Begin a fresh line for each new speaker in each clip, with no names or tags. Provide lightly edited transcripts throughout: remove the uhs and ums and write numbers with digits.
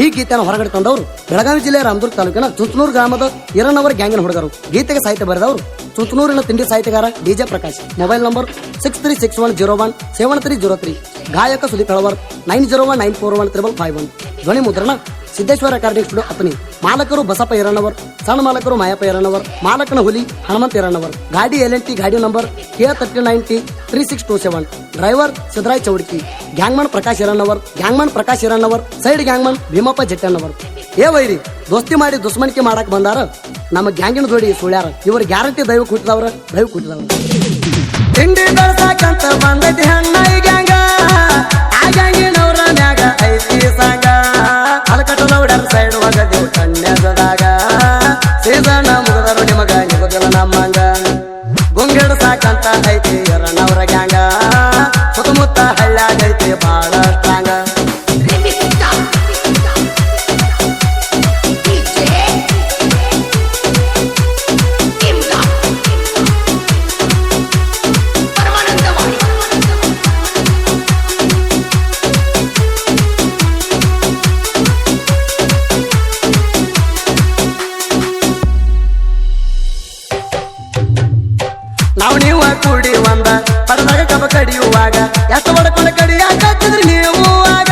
ಈ ಗೀತೆಯನ್ನು ಹೊರಗಡೆ ತಂದವರು ಬೆಳಗಾವಿ ಜಿಲ್ಲೆಯ ರಾಮದುರ್ಗ ತಾಲೂಕಿನ ಚುಂಚನೂರು ಗ್ರಾಮದ ಈರಣ್ಣವರ ಗ್ಯಾಂಗಿನ ಹುಡುಗರು. ಗೀತೆಗೆ ಸಾಹಿತ್ಯ ಬರೆದವರು ಚುಂಚನೂರಿನ ತಿಂಡಿ ಸಾಹಿತ್ಯಗಾರ ಡಿಜೆ ಪ್ರಕಾಶ್. Mobile number 6361017303. ಗಾಯಕ ಸುದೀಪ್ ಹೆಳವರ್ 9019413551. ಧ್ವನಿ ಮುದ್ರಣ ಸಿದ್ದೇಶ್ವರ ರೆಕಾರ್ಡಿಂಗ್ ಸ್ಟುಡಿಯೋ ಅತನಿ. ಮಾಲಕರು ಬಸಪ್ಪ ಈರಣ್ಣವರ್, ಸಣ್ಣ ಮಾಲಕರು ಮಾಯಪ್ಪ ಈರಣ್ಣವರ್, ಮಾಲಕನ ಹುಲಿ ಹನುಮಂತ ಈರಣ್ಣವರ್. ಗಾಡಿ LNT ಗಾಡಿ number K39T3627. Driver Siddaray Choudki. Gangman Prakash Iranavar. Side gangman Bhimappa Jattannavar. ಏ ವೈರಿ ದೋಸ್ತಿ ಮಾಡಿ ದುಶ್ಮನಿಕೆ ಮಾಡಕ್ ಬಂದಾರ ನಮ್ಮ ಗ್ಯಾಂಗಿನ ಜೋಡಿ ಸುಳ್ಯಾರ. ಇವರು ಗ್ಯಾರಂಟಿ ದೈವ ಕುಟ್ಟಿದವ್ರ. ತಿಂಡಿ ಬೆಳಸಾಕಂತ ಬಂದೈತಿ ಹೆಣ್ಣ ಈ ಗ್ಯಾಂಗ, ಆ ಗ್ಯಾಂಗಿನವ್ರ ಮ್ಯಾಗ ಐತಿ ಸಾಂಗ. ಹಲಕಟ್ಟಲೌಡರ್ ಸೈಡ್ ಒಗದೇವ್ ಕನ್ಯಾದಾಗ, ಸೀಸನ ಮುಗದರು ನಿಮಗ ನಿಗುದಿಲ್ಲ ನಮ್ಮಂಗ. ಗುಂಗಿಡ ಸಾಕಂತ ಐತಿ ಎರಣ್ಣವ್ರ ಗ್ಯಾಂಗ, ಸುತ್ತಮುತ್ತ ಹಳ್ಳ್ಯಾಗೈತಿ ಬಾಳ ಸ್ಟ್ರಾಂಗ. ನಾವು ನೀವು ಕೂಡಿ ಒಂದ ಪರದಾಗ ಕಬ ಕಡಿಯುವಾಗ ಎಷ್ಟು ಹೊಡ್ಕೊಂಡ ಕಡಿಯಾಕತ್ತಿದ್ರಿ ನೀವು ಆಗ.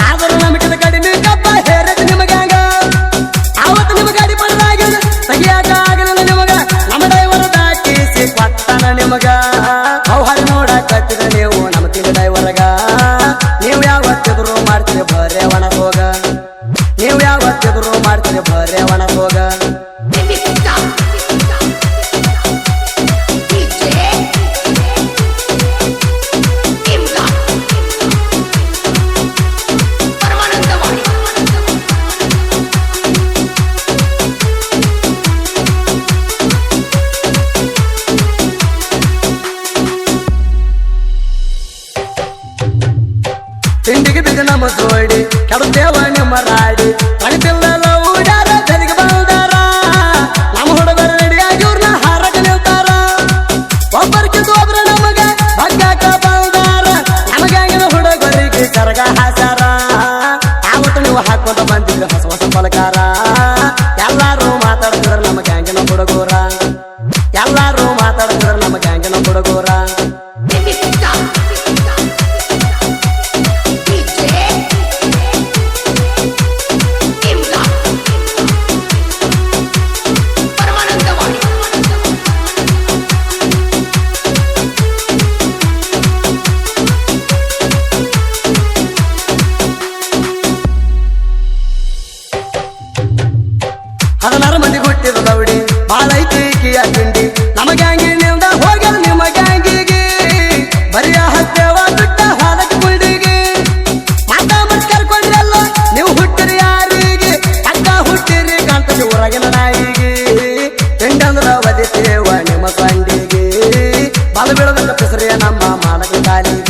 ಆದರೂ ನಮಗಿದ ಕಡಿಮೆ ಕಬ್ಬ ಹೇರೈತಿ ನಿಮಗಾಗ. ಆವತ್ತು ನಿಮ ಗಾಡಿ ಪರದಾಗ ತೆಗಿಯಾಕ ಆಗಲಿಲ್ಲ ನಿಮಗ, ನಮ್ಮ ಡೈವರ್ ದಾಕಿಸಿ ಕೊಟ್ಟನ ನಿಮಗ. ಅವ್ಹಾರಿ ನೋಡಕತ್ತಿದ ನೀವು ನಮ್ಮ ತಿಂಗ ಡೈವರ್ಗ. ನೀವು ಯಾವತ್ತಿದ್ರು ಮಾಡ್ತೀರಿ ಬರೇ ಒಣಗೋಗ, ತಿಂಡಿಗೆ ಬಿದ್ದ ನಮ್ಮ ಜೋಡಿ ಕೆಡತೇವ ನಿಮ್ಮ ರಾಡಿ. ಕಣಿತಿಲ್ಲ ಊಡಾರ ಜನಿಗೆ ಬಂದಾರ, ನಮ್ಮ ಹುಡುಗರು ರೆಡಿಯಾಗಿ ಇವ್ರನ್ನ ಹಾರಕ ನಿಲ್ತಾರ. ಒಬ್ಬರಿಗಿದ್ದು ಒಬ್ರ ನಮಗ ಬಗ್ಗಾಕ ಬಂದಾರ, ನಮಗಾಗಿನ ಹುಡುಗರಿಗೆ ಕರಗ ಹಾಸಾರ. ಆವತ್ತು ನೀವು ಹಾಕೊಂಡ ಬಂದಿದ್ರೆ ಹೊಸ ಹೊಸ ಪಲಕಾರ. ಎಲ್ಲಾರು ಮಾತಾಡ್ತಿದ್ರ ನಮ್ಮ ಗ್ಯಾಂಗಿನ ಹುಡುಗೂರ, ಹದಿನಾರು ಮಂದಿ ಹುಟ್ಟಿದ ಲೌಡಿ ಬಾಳೈತಿ ಕಿಯ ತಿಂಡಿ. ನಮ್ಮ ಗ್ಯಾಂಗಿನಿಂದ ಹೋಗ್ಯಾರ ನಿಮ್ಮ ಗ್ಯಾಂಗಿಗೆ, ಬರಿಯ ಹತ್ತೇವ ಬಿಟ್ಟ ಹಾಲಕ ಗುಂಡಿಗೆ. ಮಾತಾಮತ್ ಕರ್ಕೊಂಡ್ರಲ್ಲ ನೀವು ಹುಟ್ಟಿರಿ ಯಾರಿಗೆ, ಅಕ್ಕ ಹುಟ್ಟಿರಿ ಕಾಂತದಿ ಹೊರಗಿನ ನಾಯಿಗೆ. ತಿಂಡಂದ್ರ ಒದಿತೇವ ನಿಮ್ಮ ಸಂಡಿಗೆ, ಬಾಲು ಬೀಳದಂತ ಪಿಸರಿಯ ನಮ್ಮ ಮಾಲಕ ಕಾಲಿಗೆ,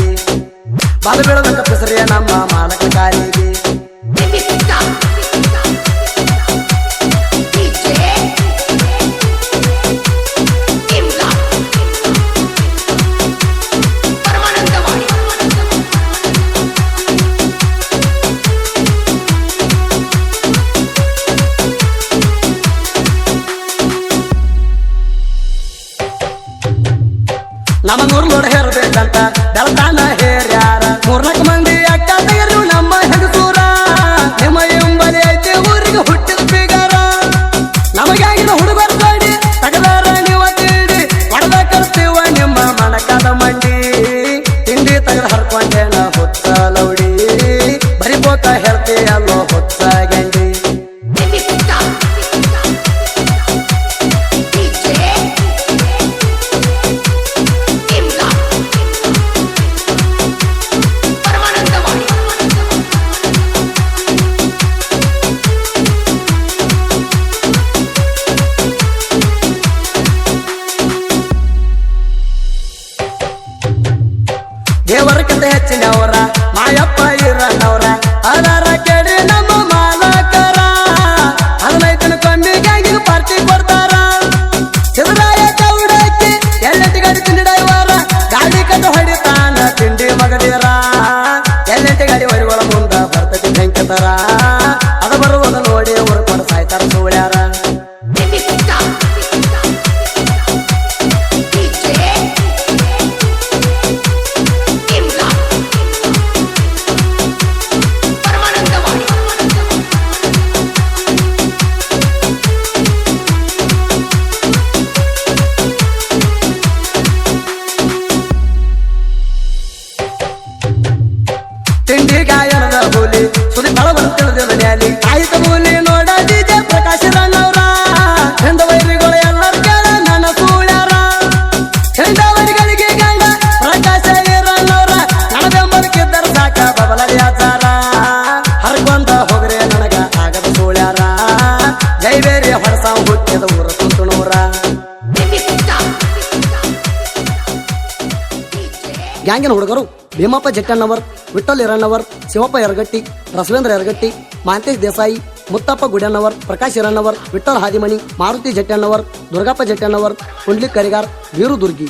ನಮ್ಮ ನೂರು ನೋಡ ಹೇರ್ಬೇಕಂತ ಬೆಳತಾನ ಹೇರ್ಯಾರ. 3-4 ಮಂದಿ ಅಕ್ಕ ತೆಗೆರು ನಮ್ಮ ಹೆಗಸೂರ. ನಿಮ್ಮ ಎಂಬಲಿ ಐತೆ ಊರಿಗೆ ಹುಟ್ಟಿದ ಬಿಗಾರ. ನಮಗಾಗಿನ ಹುಡುಗರ ಜೋಡಿ ತಗದಾರ ನೀವ ತಿಂಡಿ, ಹೊಡೆದ ಕರ್ತೀವ ನಿಮ್ಮ ಮಣಕದ ಮಂಡಿ. ತಿಂಡಿ ತೆಗೆದು ಹರ್ಕೊಂಡೇನ ಹುಚ್ಚ ಲೌಡಿ, ಬರಿಬೋಕ ಹೇಳ್ತಿ ಅಲ್ಲೋ ಹುಚ್ಚ ಗಂಡಿ. ದೇವರಕ್ಕಿಂತ ಹೆಚ್ಚಿನವರ ಮಾಯಪ್ಪ ಈರಣ್ಣವರ, ಅದಾರ ಕೇಳಿ ನಮ್ಮ ಮಾಲಕರ. 15 ಕಮ್ಮಿಗಾಗಿ ಪಾರ್ಟಿ ಕೊಡ್ತಾರ. ಸಿದ್ದರಾಯ ಚೌಡಕ್ಕಿ LNT ಗಾಡಿ ತಿಂಡಿ ಡೈವರ, ಗಾಡಿ ಕದ್ದು ಹೊಡಿತಾನ ತಿಂಡಿ ಮಗದೀರ. LNT ಗಾಡಿ ಹೊಡಿವಳ ಮುಂದ ಬರ್ತೈತಿ ಬೆಂಕಿ ತರ. ಕಳವರ ತಿಳಿದ ನ್ಯಾಲಿ ಆಯ್ತ ಮೂಲಿ ನೋಡ ಡಿಜೆ ಪ್ರಕಾಶ ರಣ್ಣವ್ರ ಹೆಂಡ ವೈರಿಗಳು ಎಲ್ಲರೂ ಕೇಳ ನನ್ನ ಸೂಳ್ಯಾರ ಹೆಂಡವರಿಗಳಿಗೆ ಗಂಡ ಪ್ರಕಾಶ ರಣ್ಣವ್ರ ನನ್ನ ಬೆಂಬಲಕ್ಕಿದ್ದರ ಸಾಕ ಬಬಲರಿ ಆಚಾರ ಹರ್ಕೊಂಡ ಹೋಗ್ರೆ ನನಗ ಆಗದ ಸೂಳ್ಯಾರ ಜೈ ಬೇರೆ ಹೊರಸ ಹುಟ್ಟಿದ ಊರ ಕುಂತುಣೂರ ಗ್ಯಾಂಗಿನ ಹುಡುಗರು ಭೀಮಪ್ಪ ಜಟ್ಟಣ್ಣವರ್, ವಿಠಲ್ ಹಿರಣ್ಣವರ್, ಶಿವಪ್ಪ ಯರಗಟ್ಟಿ, ರಸವೇಂದ್ರ ಯರಗಟ್ಟಿ, ಮಾಂತೇಶ್ ದೇಸಾಯಿ, ಮುತ್ತಪ್ಪ ಗುಡ್ಯಣ್ಣವರ್, ಪ್ರಕಾಶ್ ಹಿರಣ್ಣವರ್, ವಿಠಲ್ ಹಾದಿಮಣಿ, ಮಾರುತಿ ಜಟ್ಟಣ್ಣವರ್, ದುರ್ಗಪ್ಪ ಜಟ್ಟಣ್ಣವರ್, ಪುಂಡ್ಲಿಕ್ ಕರಿಗಾರ್, ವೀರು ದುರ್ಗಿ.